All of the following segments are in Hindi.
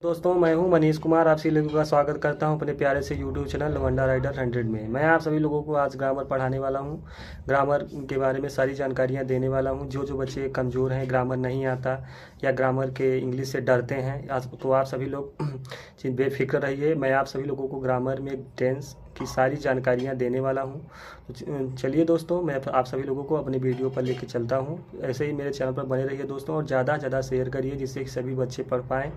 दोस्तों, मैं हूं मनीष कुमार। आप सभी लोगों का स्वागत करता हूं अपने प्यारे से यूट्यूब चैनल लवंडा राइडर 100 में। मैं आप सभी लोगों को आज ग्रामर पढ़ाने वाला हूं। ग्रामर के बारे में सारी जानकारियां देने वाला हूं। जो जो बच्चे कमज़ोर हैं, ग्रामर नहीं आता या ग्रामर के इंग्लिश से डरते हैं, तो आप सभी लोग बेफिक्र रहिए। मैं आप सभी लोगों को ग्रामर में टेंस की सारी जानकारियाँ देने वाला हूँ। तो चलिए दोस्तों, मैं आप सभी लोगों को अपनी वीडियो पर लेके चलता हूँ। ऐसे ही मेरे चैनल पर बने रहिए दोस्तों, और ज़्यादा से ज़्यादा शेयर करिए जिससे कि सभी बच्चे पढ़ पाएँ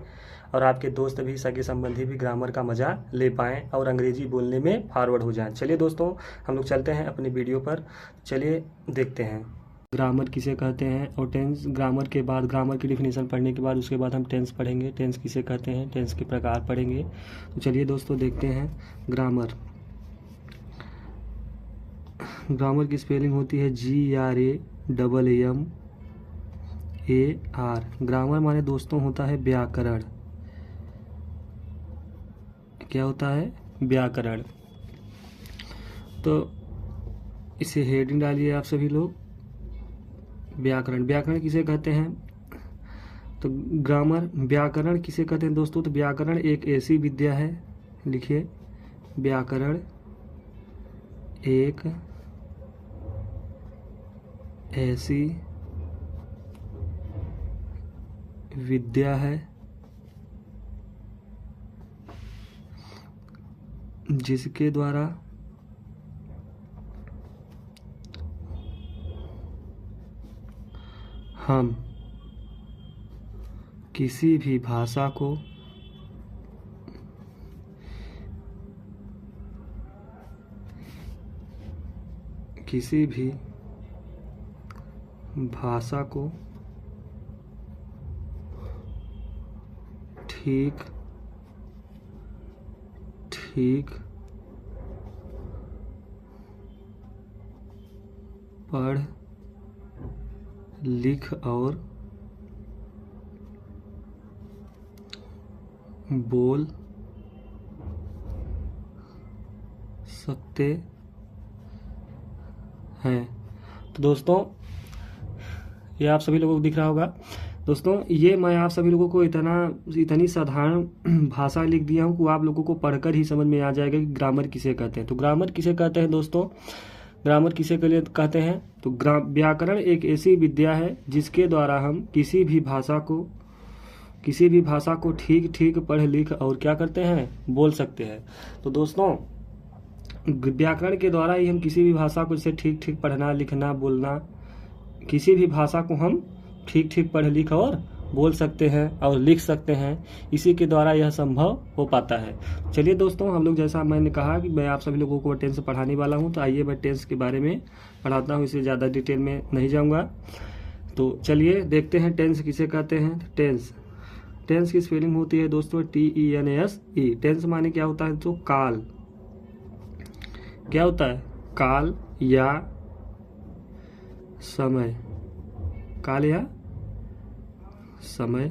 और आपके दोस्त भी, सगे संबंधी भी ग्रामर का मज़ा ले पाएँ और अंग्रेजी बोलने में फॉरवर्ड हो जाएँ। चलिए दोस्तों, हम लोग चलते हैं अपनी वीडियो पर। चलिए देखते हैं ग्रामर किसे कहते हैं और टेंस। ग्रामर के बाद, ग्रामर की डिफिनीशन पढ़ने के बाद उसके बाद हम टेंस पढ़ेंगे। टेंस किसे कहते हैं, टेंस के प्रकार पढ़ेंगे। तो चलिए दोस्तों देखते हैं ग्रामर। ग्रामर की स्पेलिंग होती है GRAMMAR। ग्रामर माने दोस्तों होता है व्याकरण। क्या होता है? व्याकरण। तो इसे हेडिंग डालिए आप सभी लोग। व्याकरण, व्याकरण किसे कहते हैं? तो ग्रामर, व्याकरण किसे कहते हैं दोस्तों? तो व्याकरण एक ऐसी विद्या है, लिखिए, व्याकरण एक ऐसी विद्या है जिसके द्वारा हम किसी भी भाषा को ठीक पढ़, लिख और बोल सकते हैं। तो दोस्तों, ये आप सभी लोगों को दिख रहा होगा। दोस्तों, ये मैं आप सभी लोगों को इतनी साधारण भाषा लिख दिया हूँ कि आप लोगों को पढ़कर ही समझ में आ जाएगा कि ग्रामर किसे कहते हैं। तो ग्रामर किसे कहते हैं दोस्तों? ग्रामर किसे कहते हैं? तो व्याकरण एक ऐसी विद्या है जिसके द्वारा हम किसी भी भाषा को ठीक ठीक पढ़, लिख और क्या करते हैं? बोल सकते हैं। तो दोस्तों, व्याकरण के द्वारा ही हम किसी भी भाषा को जैसे ठीक ठीक पढ़ना, लिखना, बोलना, किसी भी भाषा को हम ठीक ठीक पढ़, लिख और बोल सकते हैं और लिख सकते हैं। इसी के द्वारा यह संभव हो पाता है। चलिए दोस्तों, हम लोग, जैसा मैंने कहा कि मैं आप सभी लोगों को टेंस पढ़ाने वाला हूं, तो आइए मैं टेंस के बारे में पढ़ाता हूं। इसे ज़्यादा डिटेल में नहीं जाऊंगा। तो चलिए देखते हैं टेंस किसे कहते हैं। टेंस की स्पेलिंग होती है दोस्तों TENSE। टेंस माने क्या होता है? तो काल। क्या होता है? काल या समय। काल या समय।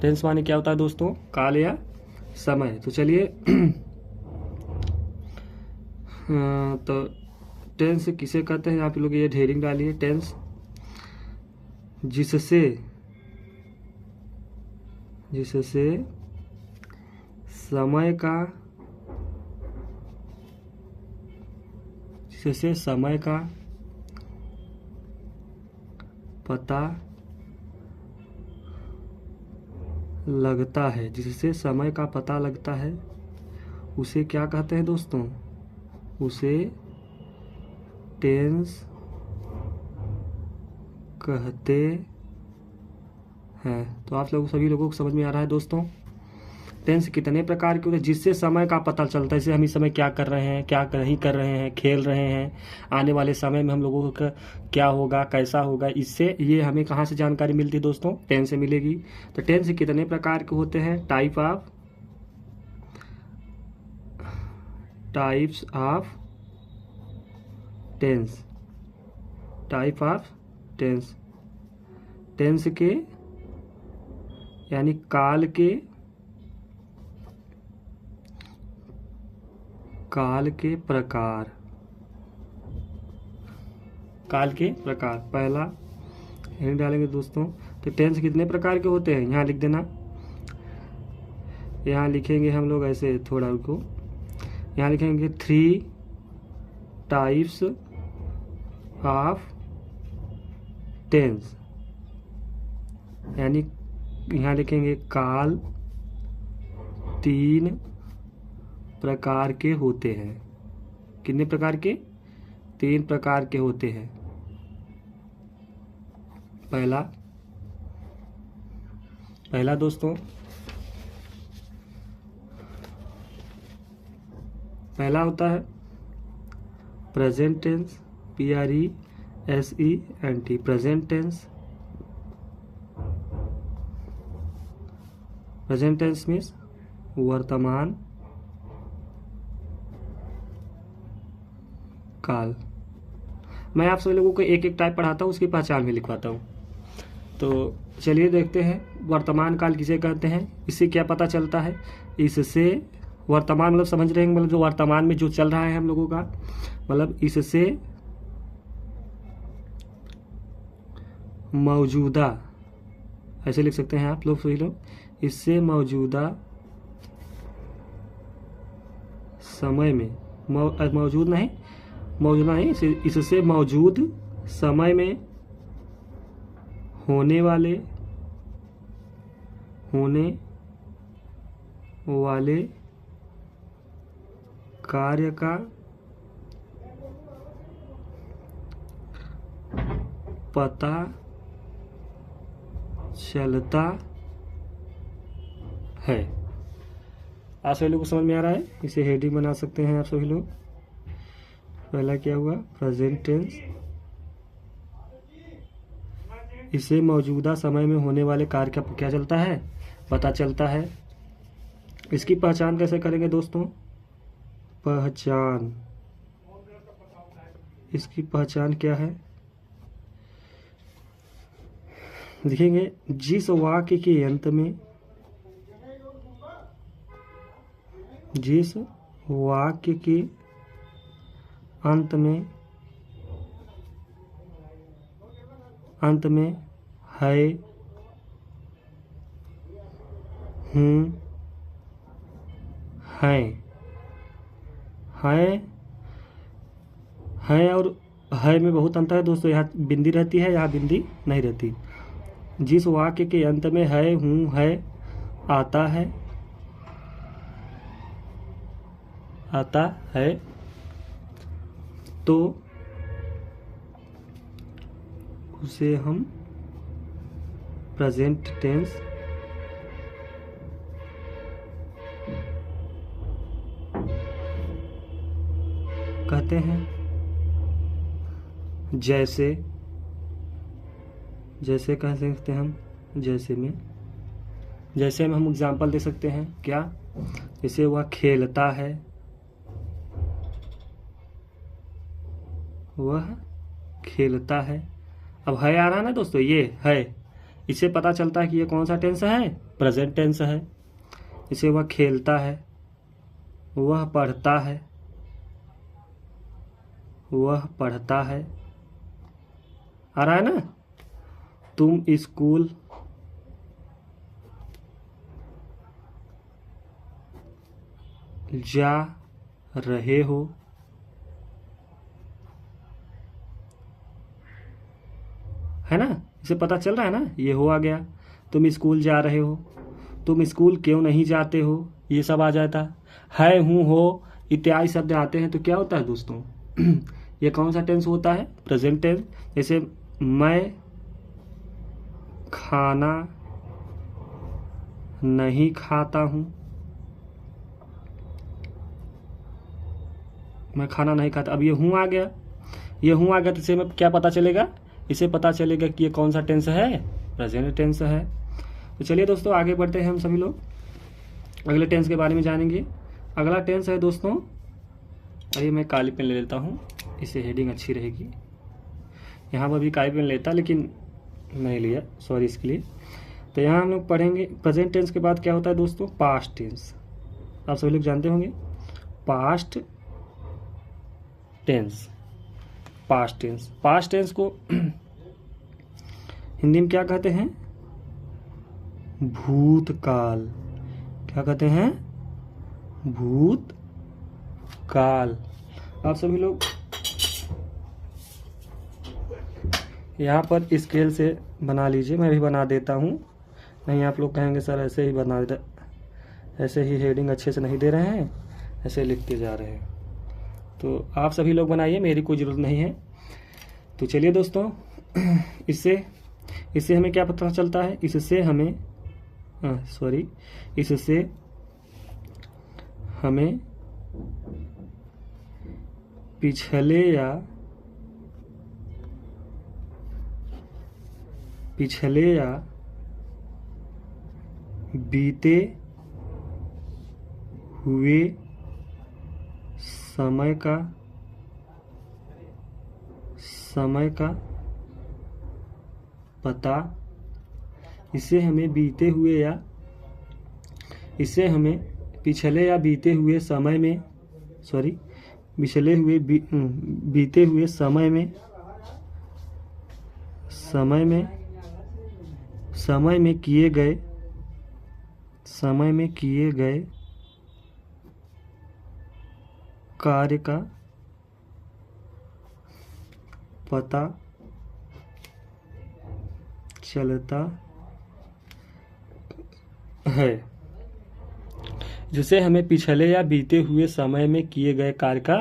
टेंस माने क्या होता है दोस्तों? काल या समय। तो चलिए तो टेंस किसे कहते हैं? आप लोग ये हेडिंग डालिए। टेंस जिससे समय का पता लगता है, जिससे समय का पता लगता है, उसे क्या कहते हैं दोस्तों? उसे टेंस कहते हैं। तो आप लोग, सभी लोगों को समझ में आ रहा है दोस्तों? टेंस कितने प्रकार के होते हैं? जिससे समय का पता चलता है, जैसे हम इस समय क्या कर रहे हैं, क्या नहीं कर रहे हैं, खेल रहे हैं, आने वाले समय में हम लोगों का क्या होगा, कैसा होगा, इससे ये हमें कहाँ से जानकारी मिलती है दोस्तों? टेंस से मिलेगी। तो टेंस कितने प्रकार के होते हैं? Types of tense. टेंस के यानी काल के प्रकार। पहला हेडिंग डालेंगे दोस्तों। तो टेंस कितने प्रकार के होते हैं यहाँ लिख देना। यहाँ लिखेंगे हम लोग ऐसे, थोड़ा रुको, यहाँ लिखेंगे 3 टाइप्स ऑफ टेंस, यानी यहाँ लिखेंगे काल 3 प्रकार के होते हैं। कितने प्रकार के? 3 प्रकार के होते हैं। पहला दोस्तों, पहला होता है present tense, PRESENT, present tense. Present tense means वर्तमान काल। मैं आप सभी लोगों को एक एक टाइप पढ़ाता हूँ, उसकी पहचान भी लिखवाता हूँ। तो चलिए देखते हैं वर्तमान काल किसे कहते हैं। इससे क्या पता चलता है? इससे वर्तमान मतलब समझ रहे हैं, मतलब जो वर्तमान में जो चल रहा है हम लोगों का, मतलब इससे मौजूदा, ऐसे लिख सकते हैं आप लोग सभी लोग, इससे मौजूदा समय में, मौजूदा नहीं, इससे मौजूद समय में होने वाले कार्य का पता चलता है। आप सभी लोग को समझ में आ रहा है? इसे हेडिंग बना सकते हैं आप सभी लोग। पहला क्या हुआ? प्रेजेंट टेंस, इसे मौजूदा समय में होने वाले कार्य का क्या चलता है? पता चलता है। इसकी पहचान कैसे करेंगे दोस्तों? पहचान, इसकी पहचान क्या है? लिखेंगे जिस वाक्य के अंत में, जिस वाक्य के अंत में है, हूँ, है और है में बहुत अंतर है दोस्तों। यहाँ बिंदी रहती है, यहाँ बिंदी नहीं रहती। जिस वाक्य के अंत में है, हूँ, है आता है तो उसे हम प्रेजेंट टेंस कहते हैं। जैसे कह सकते हैं हम, जैसे में हम एग्जाम्पल दे सकते हैं। क्या? जैसे वह खेलता है, वह खेलता है। अब है आ रहा है ना दोस्तों, ये है, इससे पता चलता है कि ये कौन सा टेंस है? प्रेजेंट टेंस है। इसे वह खेलता है, वह पढ़ता है, वह पढ़ता है। आ रहा है ना? तुम स्कूल जा रहे हो, है ना? इसे पता चल रहा है ना? ये हो आ गया। तुम स्कूल जा रहे हो, तुम स्कूल क्यों नहीं जाते हो, ये सब आ जाता है। हूँ, हो इत्यादि शब्द आते हैं तो क्या होता है दोस्तों? ये कौन सा टेंस होता है? Present tense. जैसे मैं खाना नहीं खाता हूँ, मैं खाना नहीं खाता। अब ये हूँ आ गया, तो इसे में क्या पता चलेगा? इसे पता चलेगा कि ये कौन सा टेंस है? प्रेजेंट टेंस है। तो चलिए दोस्तों आगे बढ़ते हैं, हम सभी लोग अगले टेंस के बारे में जानेंगे। अगला टेंस है दोस्तों, अरे मैं काली पेन ले लेता हूँ, इससे हेडिंग अच्छी रहेगी। यहाँ पर भी काली पेन लेता लेकिन नहीं लिया, सॉरी इसके लिए। तो यहाँ हम लोग पढ़ेंगे प्रेजेंट टेंस के बाद क्या होता है दोस्तों? Past tense. आप सभी लोग जानते होंगे पास्ट टेंस। पास्ट टेंस को हिंदी में क्या कहते हैं? भूतकाल। क्या कहते हैं? भूतकाल। आप सभी लोग यहाँ पर स्केल से बना लीजिए, मैं भी बना देता हूँ। नहीं आप लोग कहेंगे सर ऐसे ही बना दे, ऐसे ही हेडिंग अच्छे से नहीं दे रहे हैं, ऐसे लिखते जा रहे हैं। तो आप सभी लोग बनाइए, मेरी कोई ज़रूरत नहीं है। तो चलिए दोस्तों, इससे हमें क्या पता चलता है? इससे हमें पिछले या बीते हुए समय का पता, इससे हमें पिछले या बीते हुए समय में बीते हुए समय में किए गए कार्य का पता चलता है। जिससे हमें पिछले या बीते हुए समय में किए गए कार्य का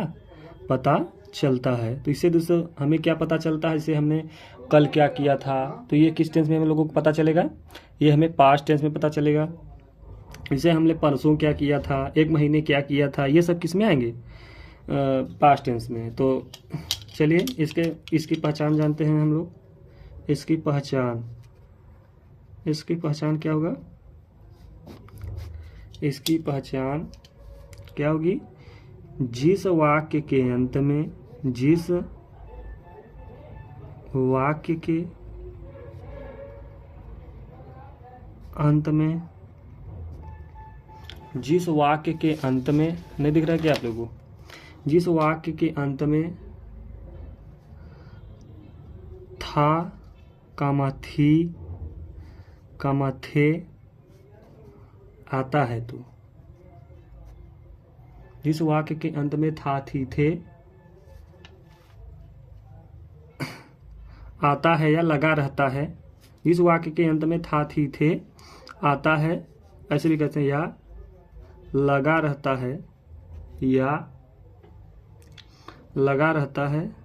पता चलता है। तो इससे दोस्तों हमें क्या पता चलता है? जैसे हमने कल क्या किया था, तो ये किस टेंस में हम लोगों को पता चलेगा? ये हमें पास्ट टेंस में पता चलेगा। जैसे हमने परसों क्या किया था, एक महीने क्या किया था, ये सब किस में आएंगे? पास्ट टेंस में। तो चलिए इसकी पहचान जानते हैं हम लोग। इसकी पहचान क्या होगा? इसकी पहचान क्या होगी? जिस वाक्य के अंत में जिस वाक्य के अंत में नहीं दिख रहा है क्या आप लोगों को? जिस वाक्य के अंत में था, थी, थे आता है। तो जिस वाक्य के अंत में था, थी, थे आता है या लगा रहता है। जिस वाक्य के अंत में था, थी, थे आता है, ऐसे भी कहते हैं, या लगा रहता है, या लगा रहता है,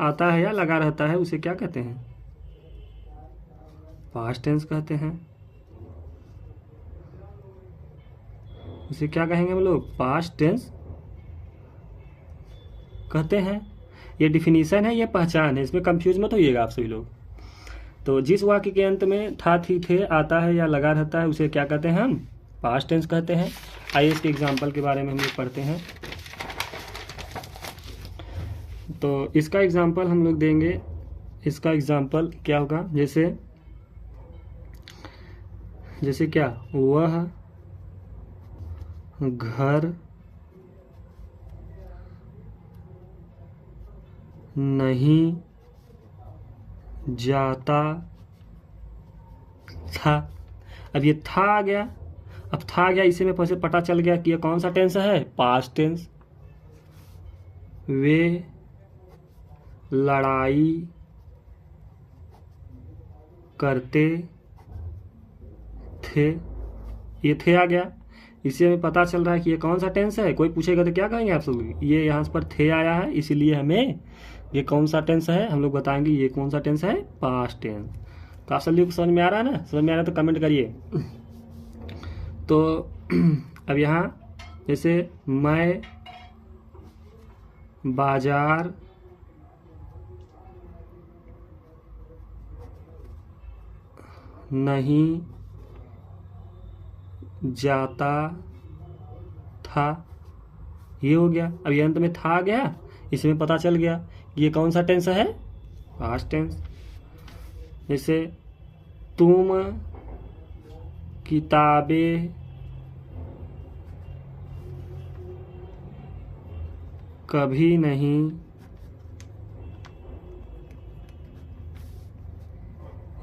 आता है या लगा रहता है, उसे क्या कहते हैं? पास्ट टेंस कहते हैं। उसे क्या कहेंगे हम लोग? पास्ट टेंस कहते हैं। ये डिफिनीशन है, ये पहचान है, इसमें कंफ्यूज मत होइएगा आप सभी लोग। तो जिस वाक्य के अंत में था, थी, थे आता है या लगा रहता है, उसे क्या कहते हैं? हम पास्ट टेंस कहते हैं। आइए इसके एग्जाम्पल के बारे में हम लोग पढ़ते हैं। तो इसका एग्जाम्पल हम लोग देंगे। इसका एग्जाम्पल क्या होगा? जैसे क्या? वह घर नहीं जाता था। अब ये था आ गया। अब था आ गया, इसी में पैसे पता चल गया कि ये कौन सा टेंस है? Past tense. वे लड़ाई करते थे, ये थे आ गया। इससे हमें पता चल रहा है कि ये कौन सा टेंस है। कोई पूछेगा तो क्या कहेंगे आप सब? ये यहाँ पर थे आया है, इसीलिए हमें ये कौन सा टेंस है हम लोग बताएंगे। ये कौन सा टेंस है? Past tense. तो आप सभी को समझ में आ रहा है ना? समझ में आ रहा है तो कमेंट करिए। तो अब यहाँ जैसे मैं बाजार नहीं जाता था, ये हो गया। अब ये अंत में था आ गया, इसमें पता चल गया ये कौन सा टेंस है? Past tense. जैसे तुम किताबें कभी नहीं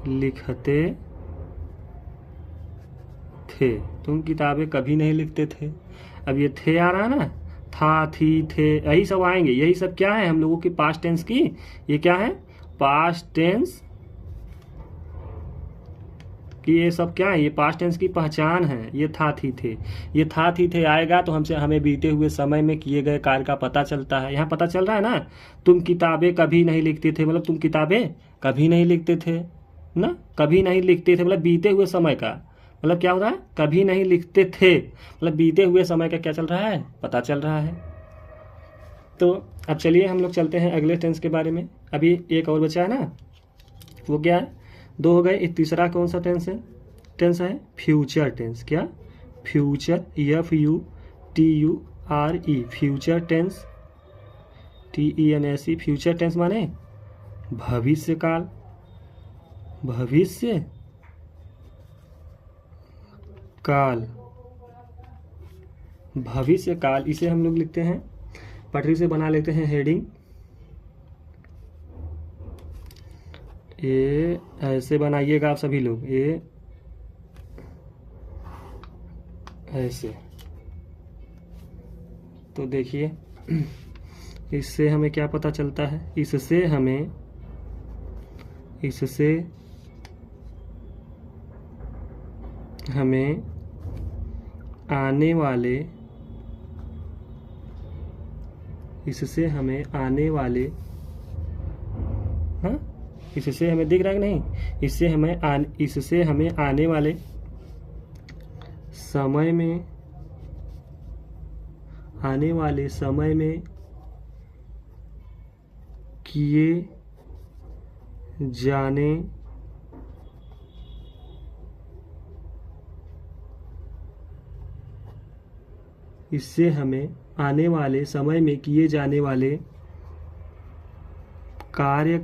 लिखते थे। तुम किताबें कभी नहीं लिखते थे। अब ये थे आ रहा है ना, था, थी, थे, यही सब आएंगे। यही सब क्या है हम लोगों की पास्ट टेंस की, ये क्या है पास्ट टेंस कि ये सब क्या है, ये पास्ट टेंस की पहचान है। ये था, थी, थे, ये था, थी, थे आएगा तो हमसे हमें बीते हुए समय में किए गए कार्य का पता चलता है। यहाँ पता चल रहा है ना, तुम किताबें कभी नहीं लिखते थे, मतलब तुम किताबें कभी नहीं लिखते थे ना, कभी नहीं लिखते थे मतलब बीते हुए समय का, मतलब क्या हो रहा है, कभी नहीं लिखते थे मतलब बीते हुए समय का क्या चल रहा है, पता चल रहा है। तो अब चलिए हम लोग चलते हैं अगले टेंस के बारे में। अभी एक और बचा है ना, वो क्या है, दो हो गए। तीसरा कौन सा टेंस है, टेंस है फ्यूचर टेंस। क्या, future, FUTURE, future tense, TENSE। Future tense माने भविष्य काल, भविष्य काल, भविष्य काल। इसे हम लोग लिखते हैं, पटरी से बना लेते हैं हेडिंग। ये ऐसे बनाइएगा आप सभी लोग, ये ऐसे। तो देखिए इससे हमें क्या पता चलता है, इससे हमें आने वाले, इससे हमें आने वाले, हाँ इससे हमें दिख रहा है कि नहीं, इससे हमें आने वाले समय में, आने वाले समय में किए जाने इससे हमें आने वाले समय में किए जाने वाले कार्य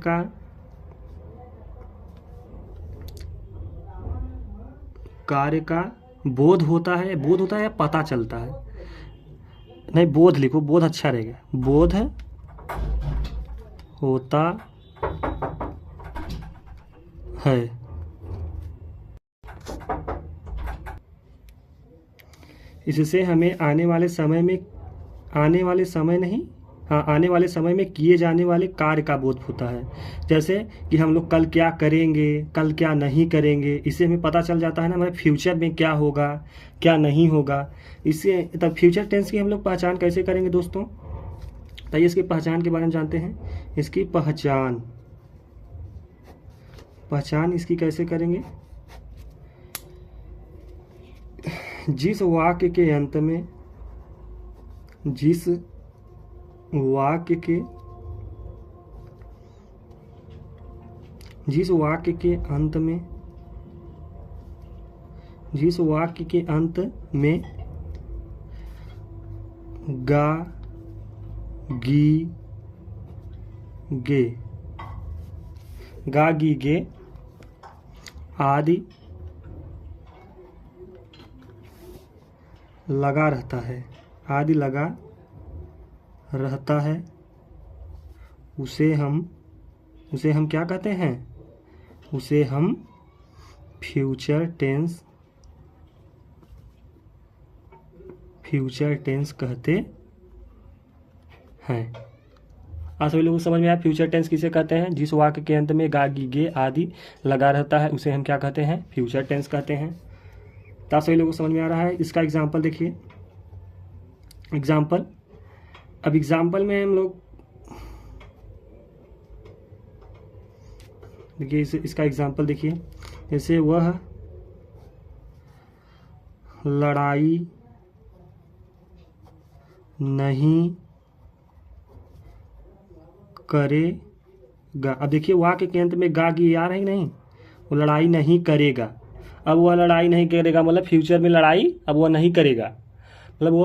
का बोध होता है, बोध होता है या पता चलता है, नहीं बोध लिखो, बोध अच्छा रहेगा, बोध होता है। इससे हमें आने वाले समय में, आने वाले समय नहीं, हाँ आने वाले समय में किए जाने वाले कार्य का बोध होता है। जैसे कि हम लोग कल क्या करेंगे, कल क्या नहीं करेंगे, इससे हमें पता चल जाता है ना, हमारे फ्यूचर में क्या होगा क्या नहीं होगा। इससे तब फ्यूचर टेंस की हम लोग पहचान कैसे करेंगे दोस्तों, तो इसकी पहचान के बारे में जानते हैं। इसकी पहचान इसकी कैसे करेंगे, जिस वाक्य के अंत में, जिस वाक्य के अंत में, जिस वाक्य के अंत में गा, गी, गे, गा, गी, गे आदि लगा रहता है, आदि लगा रहता है, उसे हम क्या कहते हैं, उसे हम फ्यूचर टेंस कहते हैं। आप सभी लोगों को समझ में आया फ्यूचर टेंस किसे कहते हैं, जिस वाक्य के अंत में गा, गी, गे आदि लगा रहता है उसे हम क्या कहते हैं, फ्यूचर टेंस कहते हैं। तो आप सभी लोगों को समझ में आ रहा है। इसका एग्जाम्पल देखिए, एग्जाम्पल, अब एग्जाम्पल में हम लोग देखिए, इसका एग्जाम्पल देखिए, जैसे वह लड़ाई नहीं करेगा। अब देखिए वाक्य के अंत में गा, गी आ रहा है नहीं, वो लड़ाई नहीं करेगा। अब वह लड़ाई नहीं करेगा मतलब फ्यूचर में लड़ाई अब वह नहीं करेगा, मतलब वो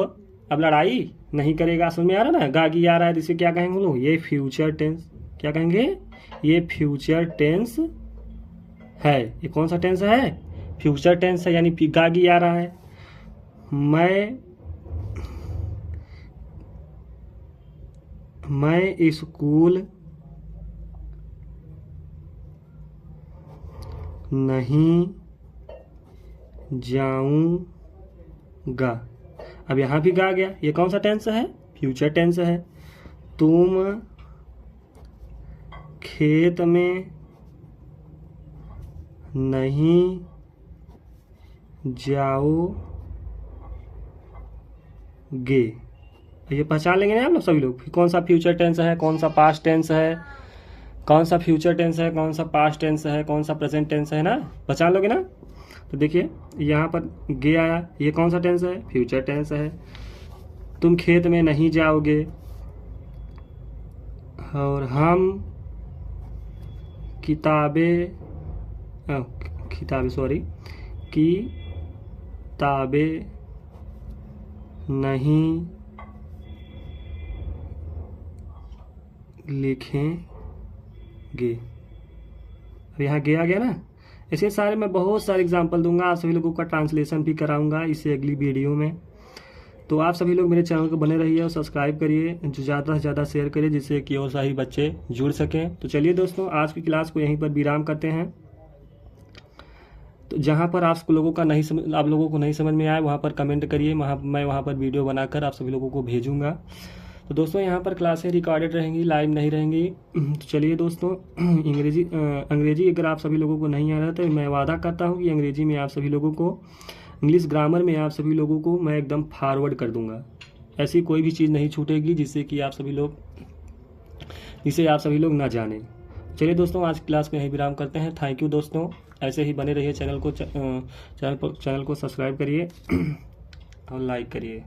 अब लड़ाई नहीं करेगा। समझ में आ रहा है ना, गागी आ रहा है तो इसे क्या कहेंगे लोग, ये फ्यूचर टेंस, क्या कहेंगे, ये फ्यूचर टेंस है। ये कौन सा टेंस है, फ्यूचर टेंस है, यानी गागी आ रहा है। मैं स्कूल नहीं जाऊंगा। अब यहाँ भी गा गया, ये कौन सा टेंस है? फ्यूचर टेंस है। तुम खेत में नहीं जाओगे। ये पहचान लेंगे ना आप लोग सभी लोग, कौन सा फ्यूचर टेंस है, कौन सा पास्ट टेंस है, कौन सा फ्यूचर टेंस है, कौन सा पास्ट टेंस है, कौन सा प्रेजेंट टेंस है ना, पहचान लोगे ना। तो देखिए यहाँ पर गे आया, ये कौन सा टेंस है? फ्यूचर टेंस है। तुम खेत में नहीं जाओगे, और हम किताबें नहीं लिखेंगे। अब यहाँ गया गया ना। ऐसे सारे मैं बहुत सारे एग्जाम्पल दूंगा, आप सभी लोगों का ट्रांसलेशन भी कराऊंगा इससे अगली वीडियो में। तो आप सभी लोग मेरे चैनल को बने रहिए और सब्सक्राइब करिए, जो ज़्यादा से ज़्यादा शेयर करिए, जिससे कि और सही बच्चे जुड़ सकें। तो चलिए दोस्तों, आज की क्लास को यहीं पर विराम करते हैं। तो जहाँ पर आप लोगों को नहीं समझ में आए वहाँ पर कमेंट करिए, मैं वहाँ पर वीडियो बनाकर आप सभी लोगों को भेजूँगा। तो दोस्तों यहाँ पर क्लासें रिकॉर्डेड रहेंगी, लाइव नहीं रहेंगी। तो चलिए दोस्तों, अंग्रेजी अगर आप सभी लोगों को नहीं आ रहा तो मैं वादा करता हूँ कि अंग्रेजी में आप सभी लोगों को, इंग्लिश ग्रामर में आप सभी लोगों को मैं एकदम फॉरवर्ड कर दूँगा। ऐसी कोई भी चीज़ नहीं छूटेगी जिसे आप सभी लोग ना जानें। चलिए दोस्तों, आज क्लास में यही विराम करते हैं। थैंक यू दोस्तों, ऐसे ही बने रहिए, चैनल को सब्सक्राइब करिए और लाइक करिए।